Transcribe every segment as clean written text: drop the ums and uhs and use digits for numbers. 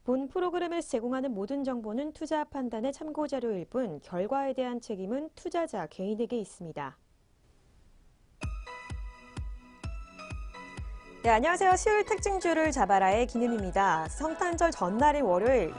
본 프로그램에서 제공하는 모든 정보는 투자 판단의 참고 자료일 뿐 결과에 대한 책임은 투자자 개인에게 있습니다. 네, 안녕하세요. 수요일 특징주를 잡아라의 김윤입니다. 성탄절 전날인 월요일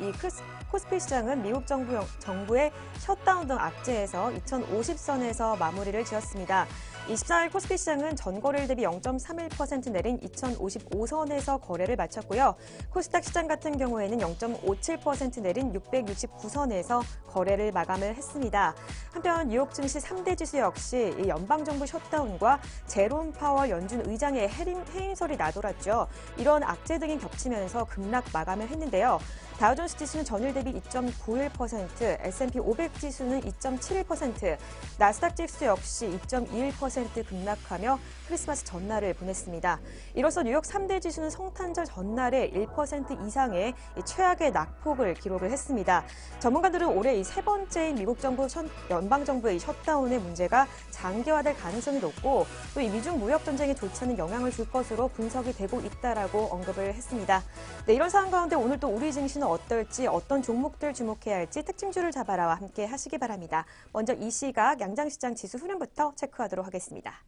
코스피 시장은 미국 정부의 셧다운 등 악재에서 2050선에서 마무리를 지었습니다. 24일 코스피 시장은 전거래일 대비 0.31% 내린 2055선에서 거래를 마쳤고요. 코스닥 시장 같은 경우에는 0.57% 내린 669선에서 거래를 마감을 했습니다. 한편 뉴욕 증시 3대 지수 역시 연방정부 셧다운과 제롬 파월 연준 의장의 해임설이 나돌았죠. 이런 악재 등이 겹치면서 급락 마감을 했는데요. 다우존스 지수는 전일 대비 2.91%, S&P 500 지수는 2.71%, 나스닥 지수 역시 2.21% 급락하며 크리스마스 전날을 보냈습니다. 이로써 뉴욕 3대 지수는 성탄절 전날에 1% 이상의 최악의 낙폭을 기록을 했습니다. 전문가들은 올해 이 세 번째인 미국 정부 연방정부의 셧다운의 문제가 장기화될 가능성이 높고 또 이 미중 무역 전쟁에 좋지 않은 영향을 줄 것으로 분석이 되고 있다라고 언급을 했습니다. 네, 이런 상황 가운데 오늘 또 우리 증시는 어떨지 어떤 종목들 주목해야 할지 특징주를 잡아라와 함께 하시기 바랍니다. 먼저 이 시각 양장시장 지수 흐름부터 체크하도록 하겠습니다.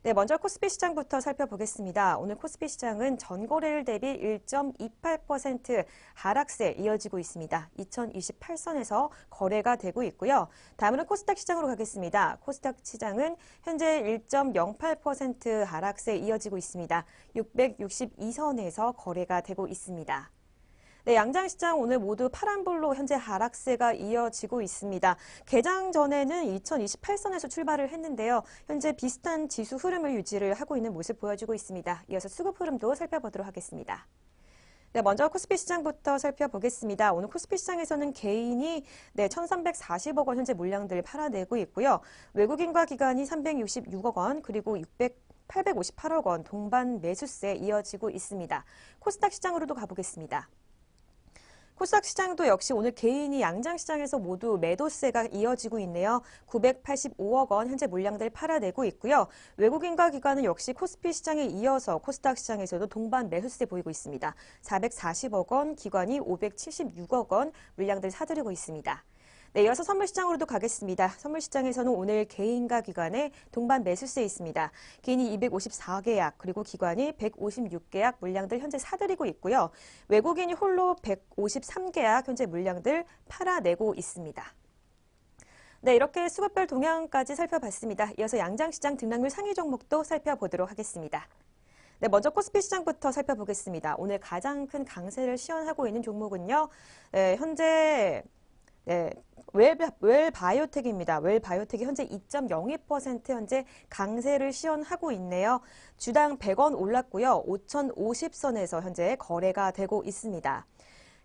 네, 먼저 코스피 시장부터 살펴보겠습니다. 오늘 코스피 시장은 전거래일 대비 1.28% 하락세 이어지고 있습니다. 2028선에서 거래가 되고 있고요. 다음으로 코스닥 시장으로 가겠습니다. 코스닥 시장은 현재 1.08% 하락세 이어지고 있습니다. 662선에서 거래가 되고 있습니다. 네, 양장시장 오늘 모두 파란불로 현재 하락세가 이어지고 있습니다. 개장 전에는 2028선에서 출발을 했는데요. 현재 비슷한 지수 흐름을 유지를 하고 있는 모습 보여주고 있습니다. 이어서 수급 흐름도 살펴보도록 하겠습니다. 네, 먼저 코스피 시장부터 살펴보겠습니다. 오늘 코스피 시장에서는 개인이 1,340억 원 현재 물량들을 팔아내고 있고요. 외국인과 기관이 366억 원, 그리고 858억 원 동반 매수세 이어지고 있습니다. 코스닥 시장으로도 가보겠습니다. 코스닥 시장도 역시 오늘 개인이 양장시장에서 모두 매도세가 이어지고 있네요. 985억 원 현재 물량들 팔아내고 있고요. 외국인과 기관은 역시 코스피 시장에 이어서 코스닥 시장에서도 동반 매수세 보이고 있습니다. 440억 원, 기관이 576억 원 물량들 사들이고 있습니다. 네, 이어서 선물시장으로도 가겠습니다. 선물시장에서는 오늘 개인과 기관의 동반 매수세 있습니다. 개인이 254계약, 그리고 기관이 156계약 물량들 현재 사들이고 있고요. 외국인이 홀로 153계약 현재 물량들 팔아내고 있습니다. 네, 이렇게 수급별 동향까지 살펴봤습니다. 이어서 양장시장 등락률 상위 종목도 살펴보도록 하겠습니다. 네, 먼저 코스피 시장부터 살펴보겠습니다. 오늘 가장 큰 강세를 시현하고 있는 종목은요. 현재 웰바이오텍입니다. 웰바이오텍이 현재 2.02% 현재 강세를 시현하고 있네요. 주당 100원 올랐고요. 5,050선에서 현재 거래가 되고 있습니다.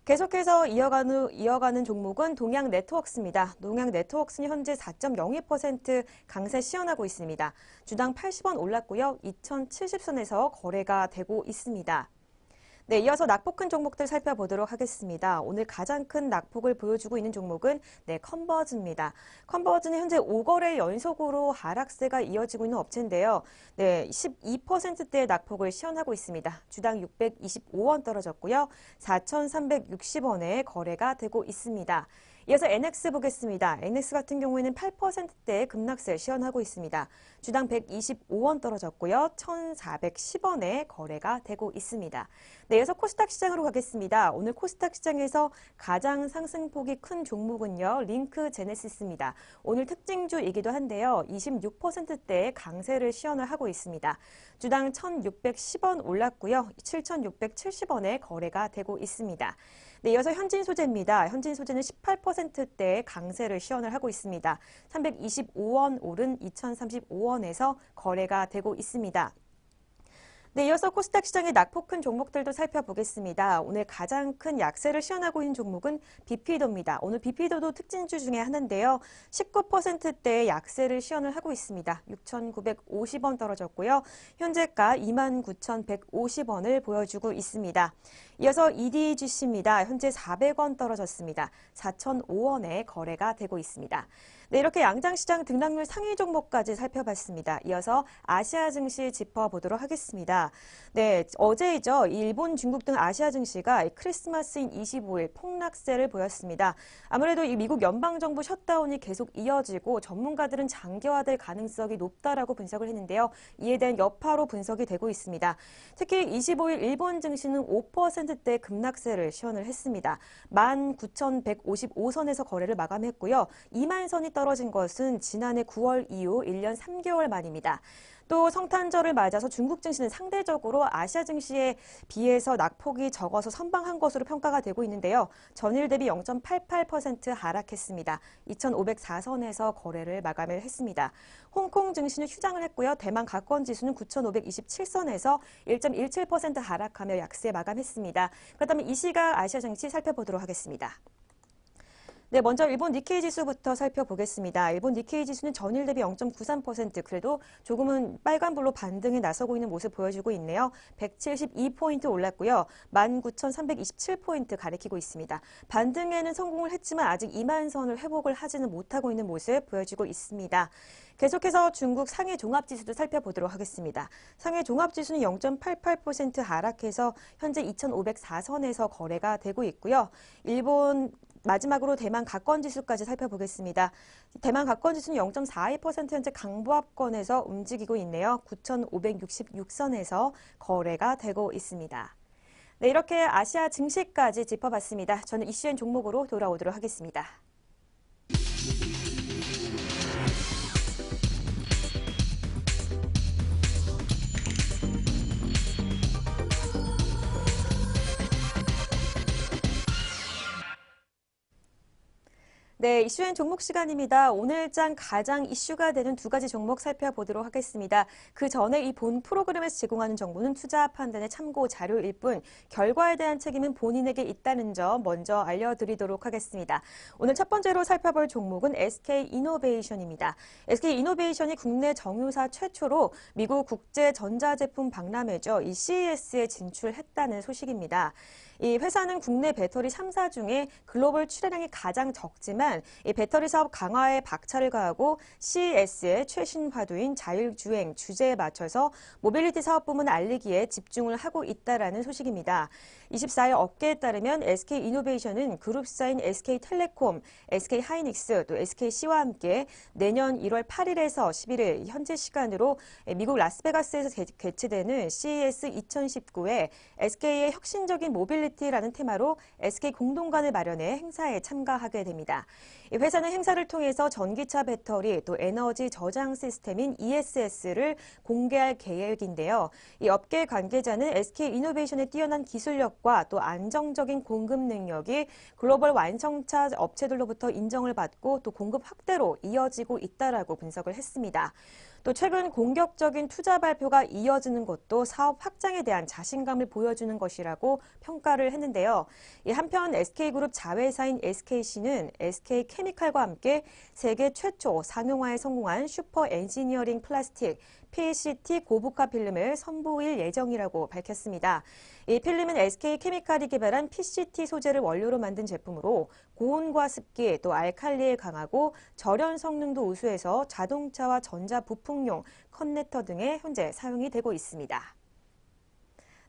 계속해서 이어가는 종목은 동양네트워크스입니다. 동양네트워크스는 현재 4.02% 강세 시현하고 있습니다. 주당 80원 올랐고요. 2,070선에서 거래가 되고 있습니다. 네, 이어서 낙폭 큰 종목들 살펴보도록 하겠습니다. 오늘 가장 큰 낙폭을 보여주고 있는 종목은 컨버즈입니다. 컨버즈는 현재 5거래 연속으로 하락세가 이어지고 있는 업체인데요. 네, 12%대의 낙폭을 시현하고 있습니다. 주당 625원 떨어졌고요. 4,360원에 거래가 되고 있습니다. 이어서 NX 보겠습니다. NX 같은 경우에는 8%대의 급락세 시현하고 있습니다. 주당 125원 떨어졌고요. 1,410원에 거래가 되고 있습니다. 네, 이어서 코스닥 시장으로 가겠습니다. 오늘 코스닥 시장에서 가장 상승폭이 큰 종목은요. 링크 제네시스입니다. 오늘 특징주이기도 한데요. 26%대의 강세를 시현을 하고 있습니다. 주당 1,610원 올랐고요. 7,670원에 거래가 되고 있습니다. 네, 이어서 현진소재입니다. 현진소재는 18%대의 강세를 시현을 하고 있습니다. 325원 오른 2,035원에서 거래가 되고 있습니다. 네, 이어서 코스닥 시장의 낙폭 큰 종목들도 살펴보겠습니다. 오늘 가장 큰 약세를 시현하고 있는 종목은 비피도입니다. 오늘 비피도도 특징주 중에 하나인데요. 19%대의 약세를 시현을 하고 있습니다. 6,950원 떨어졌고요. 현재가 29,150원을 보여주고 있습니다. 이어서 EDGC입니다. 현재 400원 떨어졌습니다. 4,005원에 거래가 되고 있습니다. 네, 이렇게 양장시장 등락률 상위 종목까지 살펴봤습니다. 이어서 아시아 증시 짚어보도록 하겠습니다. 네, 어제이죠. 일본, 중국 등 아시아 증시가 크리스마스인 25일 폭락세를 보였습니다. 아무래도 이 미국 연방정부 셧다운이 계속 이어지고 전문가들은 장기화될 가능성이 높다라고 분석을 했는데요. 이에 대한 여파로 분석이 되고 있습니다. 특히 25일 일본 증시는 5%대 급락세를 시현을 했습니다. 19,155선에서 거래를 마감했고요. 2만 선이 떨어진 것은 지난해 9월 이후 1년 3개월 만입니다. 또 성탄절을 맞아서 중국 증시는 상대적으로 아시아 증시에 비해서 낙폭이 적어서 선방한 것으로 평가가 되고 있는데요. 전일 대비 0.88% 하락했습니다. 2,504선에서 거래를 마감을 했습니다. 홍콩 증시는 휴장을 했고요. 대만 가권 지수는 9,527선에서 1.17% 하락하며 약세 마감했습니다. 그렇다면 이 시각 아시아 증시 살펴보도록 하겠습니다. 네, 먼저 일본 니케이 지수부터 살펴보겠습니다. 일본 니케이 지수는 전일 대비 0.93% 그래도 조금은 빨간불로 반등에 나서고 있는 모습 보여주고 있네요. 172포인트 올랐고요. 19,327포인트 가리키고 있습니다. 반등에는 성공을 했지만 아직 2만 선을 회복을 하지는 못하고 있는 모습 보여주고 있습니다. 계속해서 중국 상해 종합지수도 살펴보도록 하겠습니다. 상해 종합지수는 0.88% 하락해서 현재 2,504선에서 거래가 되고 있고요. 일본 마지막으로 대만 가권지수까지 살펴보겠습니다. 대만 가권지수는 0.42% 현재 강보합권에서 움직이고 있네요. 9,566선에서 거래가 되고 있습니다. 네, 이렇게 아시아 증시까지 짚어봤습니다. 저는 이슈엔 종목으로 돌아오도록 하겠습니다. 네, 이슈엔 종목 시간입니다. 오늘장 가장 이슈가 되는 두 가지 종목 살펴보도록 하겠습니다. 그 전에 이 본 프로그램에서 제공하는 정보는 투자 판단의 참고 자료일 뿐 결과에 대한 책임은 본인에게 있다는 점 먼저 알려드리도록 하겠습니다. 오늘 첫 번째로 살펴볼 종목은 SK이노베이션입니다. SK이노베이션이 국내 정유사 최초로 미국 국제전자제품 박람회죠. 이 CES에 진출했다는 소식입니다. 이 회사는 국내 배터리 3사 중에 글로벌 출하량이 가장 적지만 이 배터리 사업 강화에 박차를 가하고 CES의 최신 화두인 자율주행 주제에 맞춰서 모빌리티 사업 부문을 알리기에 집중을 하고 있다라는 소식입니다. 24일 업계에 따르면 SK이노베이션은 그룹사인 SK텔레콤, SK하이닉스, 또 SKC와 함께 내년 1월 8일에서 11일 현재 시간으로 미국 라스베가스에서 개최되는 CES 2019에 SK의 혁신적인 모빌리티라는 테마로 SK 공동관을 마련해 행사에 참가하게 됩니다. 이 회사는 행사를 통해서 전기차 배터리 또 에너지 저장 시스템인 ESS를 공개할 계획인데요. 이 업계 관계자는 SK이노베이션의 뛰어난 기술력과 또 안정적인 공급 능력이 글로벌 완성차 업체들로부터 인정을 받고 또 공급 확대로 이어지고 있다라고 분석을 했습니다. 또 최근 공격적인 투자 발표가 이어지는 것도 사업 확장에 대한 자신감을 보여주는 것이라고 평가를 했는데요. 한편 SK그룹 자회사인 SKC는 SK케미칼과 함께 세계 최초 상용화에 성공한 슈퍼 엔지니어링 플라스틱 PCT 고부가 필름을 선보일 예정이라고 밝혔습니다. 이 필름은 SK케미칼이 개발한 PCT 소재를 원료로 만든 제품으로 고온과 습기 또 알칼리에 강하고 절연 성능도 우수해서 자동차와 전자 부품용 커넥터 등에 현재 사용이 되고 있습니다.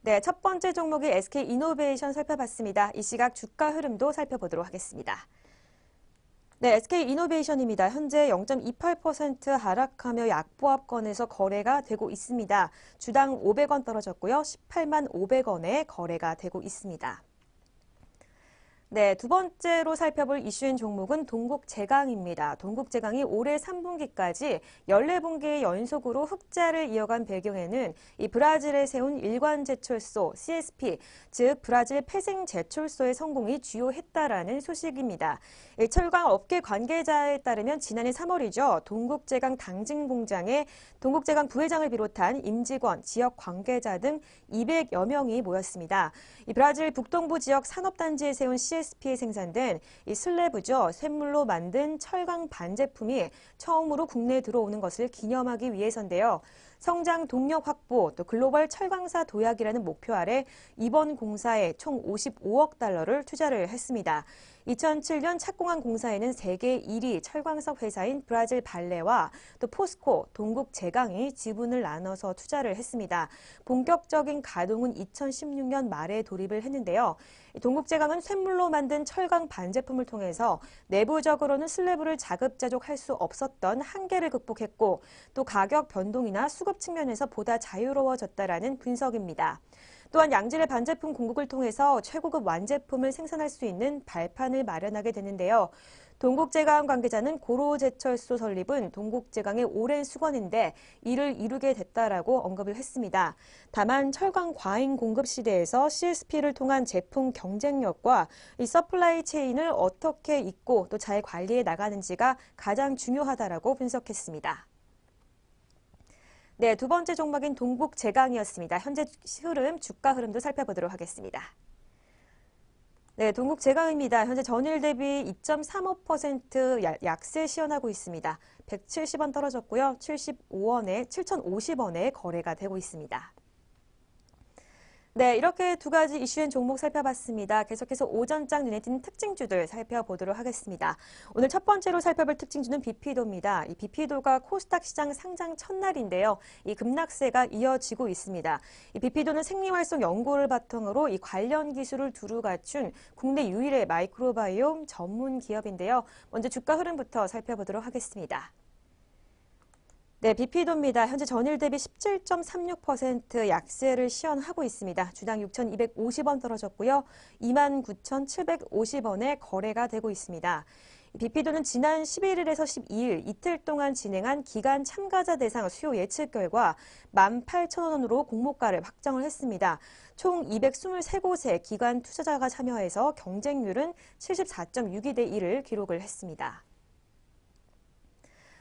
네, 첫 번째 종목이 SK이노베이션 살펴봤습니다. 이 시각 주가 흐름도 살펴보도록 하겠습니다. 네, SK이노베이션입니다. 현재 0.28% 하락하며 약보합권에서 거래가 되고 있습니다. 주당 500원 떨어졌고요. 18만 500원에 거래가 되고 있습니다. 네, 두 번째로 살펴볼 이슈인 종목은 동국제강입니다. 동국제강이 올해 3분기까지 14분기 연속으로 흑자를 이어간 배경에는 이 브라질에 세운 일관제철소 CSP, 즉 브라질 폐생제철소의 성공이 주요했다라는 소식입니다. 철강 업계 관계자에 따르면 지난해 3월이죠. 동국제강 당진 공장에 동국제강 부회장을 비롯한 임직원, 지역 관계자 등 200여 명이 모였습니다. 이 브라질 북동부 지역 산업단지에 세운 CSP에 생산된 이 슬래브죠. 샘물로 만든 철강 반제품이 처음으로 국내에 들어오는 것을 기념하기 위해서인데요. 성장 동력 확보, 또 글로벌 철강사 도약이라는 목표 아래 이번 공사에 총 55억 달러를 투자를 했습니다. 2007년 착공한 공사에는 세계 1위 철광석 회사인 브라질 발레와 또 포스코, 동국제강이 지분을 나눠서 투자를 했습니다. 본격적인 가동은 2016년 말에 돌입을 했는데요. 동국제강은 쇳물로 만든 철강 반제품을 통해서 내부적으로는 슬래브를 자급자족할 수 없었던 한계를 극복했고 또 가격 변동이나 수급 측면에서 보다 자유로워졌다라는 분석입니다. 또한 양질의 반제품 공급을 통해서 최고급 완제품을 생산할 수 있는 발판을 마련하게 되는데요. 동국제강 관계자는 고로제철소 설립은 동국제강의 오랜 수건인데 이를 이루게 됐다라고 언급을 했습니다. 다만 철강 과잉 공급 시대에서 CSP를 통한 제품 경쟁력과 이 서플라이 체인을 어떻게 잇고 또 잘 관리해 나가는지가 가장 중요하다라고 분석했습니다. 네, 두 번째 종목인 동국제강이었습니다. 현재 흐름, 주가 흐름도 살펴보도록 하겠습니다. 네, 동국제강입니다. 현재 전일 대비 2.35% 약세 시현하고 있습니다. 170원 떨어졌고요. 7,050원에 거래가 되고 있습니다. 네, 이렇게 두 가지 이슈엔 종목 살펴봤습니다. 계속해서 오전장 눈에 띄는 특징주들 살펴보도록 하겠습니다. 오늘 첫 번째로 살펴볼 특징주는 비피도입니다. 이 비피도가 코스닥 시장 상장 첫날인데요. 이 급락세가 이어지고 있습니다. 이 비피도는 생리활성 연구를 바탕으로 이 관련 기술을 두루 갖춘 국내 유일의 마이크로바이옴 전문 기업인데요. 먼저 주가 흐름부터 살펴보도록 하겠습니다. 네, 비피도입니다. 현재 전일 대비 17.36% 약세를 시현하고 있습니다. 주당 6,250원 떨어졌고요. 29,750원에 거래가 되고 있습니다. 비피도는 지난 11일에서 12일 이틀 동안 진행한 기간 참가자 대상 수요 예측 결과 18,000원으로 공모가를 확정을 했습니다. 총 223곳의 기관 투자자가 참여해서 경쟁률은 74.62대 1을 기록을 했습니다.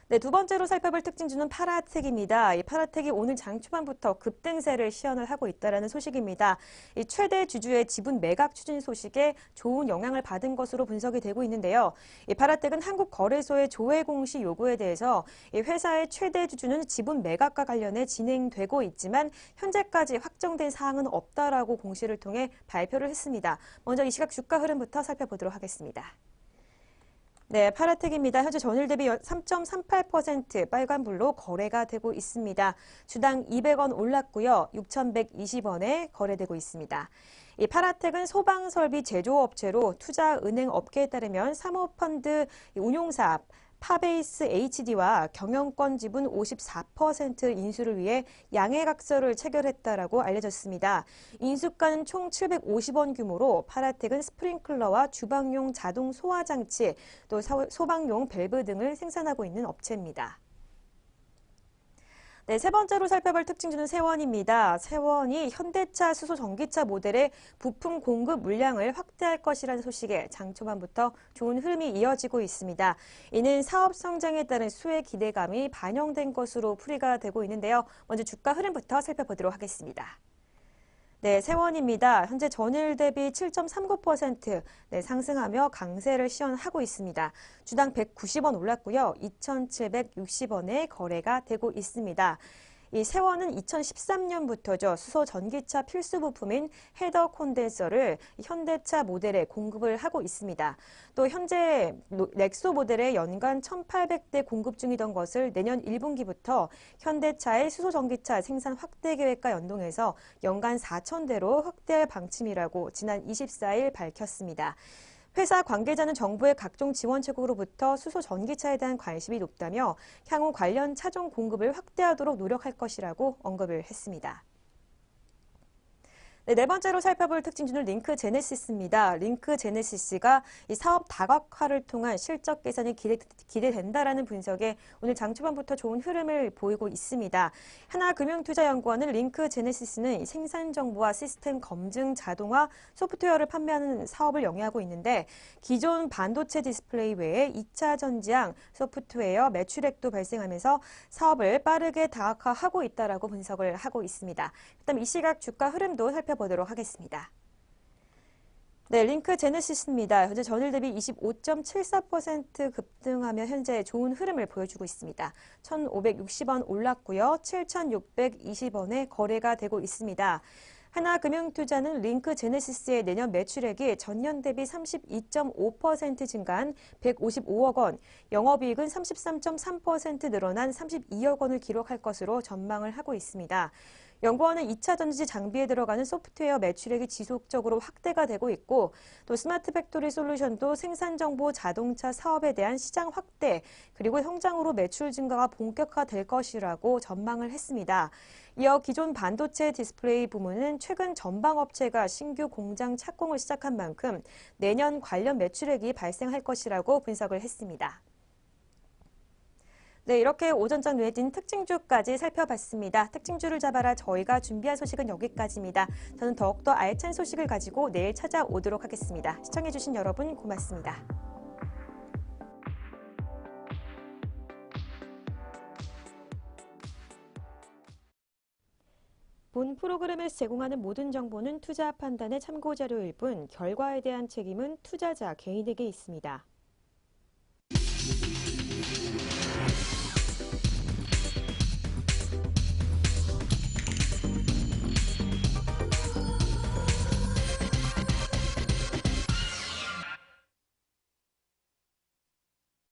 네, 두 번째로 살펴볼 특징주는 파라텍입니다. 이 파라텍이 오늘 장 초반부터 급등세를 시현을 하고 있다는 소식입니다. 이 최대 주주의 지분 매각 추진 소식에 좋은 영향을 받은 것으로 분석이 되고 있는데요. 이 파라텍은 한국거래소의 조회 공시 요구에 대해서 이 회사의 최대 주주는 지분 매각과 관련해 진행되고 있지만 현재까지 확정된 사항은 없다라고 공시를 통해 발표를 했습니다. 먼저 이 시각 주가 흐름부터 살펴보도록 하겠습니다. 네, 파라텍입니다. 현재 전일 대비 3.38% 빨간불로 거래가 되고 있습니다. 주당 200원 올랐고요. 6,120원에 거래되고 있습니다. 이 파라텍은 소방설비 제조업체로 투자은행 업계에 따르면 사모펀드 운용사 파베이스 HD와 경영권 지분 54% 인수를 위해 양해각서를 체결했다라고 알려졌습니다. 인수가는 총 750원 규모로 파라텍은 스프링클러와 주방용 자동 소화장치, 또 소방용 밸브 등을 생산하고 있는 업체입니다. 네, 세 번째로 살펴볼 특징주는 세원입니다. 세원이 현대차 수소 전기차 모델의 부품 공급 물량을 확대할 것이라는 소식에 장 초반부터 좋은 흐름이 이어지고 있습니다. 이는 사업 성장에 따른 수혜 기대감이 반영된 것으로 풀이가 되고 있는데요. 먼저 주가 흐름부터 살펴보도록 하겠습니다. 네, 세원입니다. 현재 전일 대비 7.39% 상승하며 강세를 시현하고 있습니다. 주당 190원 올랐고요. 2,760원에 거래가 되고 있습니다. 이 세원은 2013년부터죠. 수소 전기차 필수 부품인 헤더 콘덴서를 현대차 모델에 공급을 하고 있습니다. 또 현재 넥소 모델에 연간 1,800대 공급 중이던 것을 내년 1분기부터 현대차의 수소 전기차 생산 확대 계획과 연동해서 연간 4,000대로 확대할 방침이라고 지난 24일 밝혔습니다. 회사 관계자는 정부의 각종 지원책으로부터 수소 전기차에 대한 관심이 높다며 향후 관련 차종 공급을 확대하도록 노력할 것이라고 언급을 했습니다. 네, 네 번째로 살펴볼 특징주는 링크 제네시스입니다. 링크 제네시스가 이 사업 다각화를 통한 실적 개선이 기대된다라는 분석에 오늘 장 초반부터 좋은 흐름을 보이고 있습니다. 하나금융투자연구원은 링크 제네시스는 생산 정보와 시스템 검증 자동화 소프트웨어를 판매하는 사업을 영위하고 있는데 기존 반도체 디스플레이 외에 2차 전지향 소프트웨어 매출액도 발생하면서 사업을 빠르게 다각화하고 있다라고 분석을 하고 있습니다. 그다음 이 시각 주가 흐름도 살펴보도록 하겠습니다. 네, 링크 제네시스입니다. 현재 전일 대비 25.74% 급등하며 현재 좋은 흐름을 보여주고 있습니다. 1,560원 올랐고요. 7,620원에 거래가 되고 있습니다. 하나금융투자는 링크 제네시스의 내년 매출액이 전년 대비 32.5% 증가한 155억 원, 영업이익은 33.3% 늘어난 32억 원을 기록할 것으로 전망을 하고 있습니다. 연구원은 2차 전지 장비에 들어가는 소프트웨어 매출액이 지속적으로 확대가 되고 있고 또 스마트 팩토리 솔루션도 생산 정보 자동차 사업에 대한 시장 확대 그리고 성장으로 매출 증가가 본격화될 것이라고 전망을 했습니다. 이어 기존 반도체 디스플레이 부문은 최근 전방업체가 신규 공장 착공을 시작한 만큼 내년 관련 매출액이 발생할 것이라고 분석을 했습니다. 네, 이렇게 오전장 눈에 띈 특징주까지 살펴봤습니다. 특징주를 잡아라 저희가 준비한 소식은 여기까지입니다. 저는 더욱더 알찬 소식을 가지고 내일 찾아오도록 하겠습니다. 시청해주신 여러분 고맙습니다. 본 프로그램에서 제공하는 모든 정보는 투자 판단의 참고 자료일 뿐 결과에 대한 책임은 투자자 개인에게 있습니다.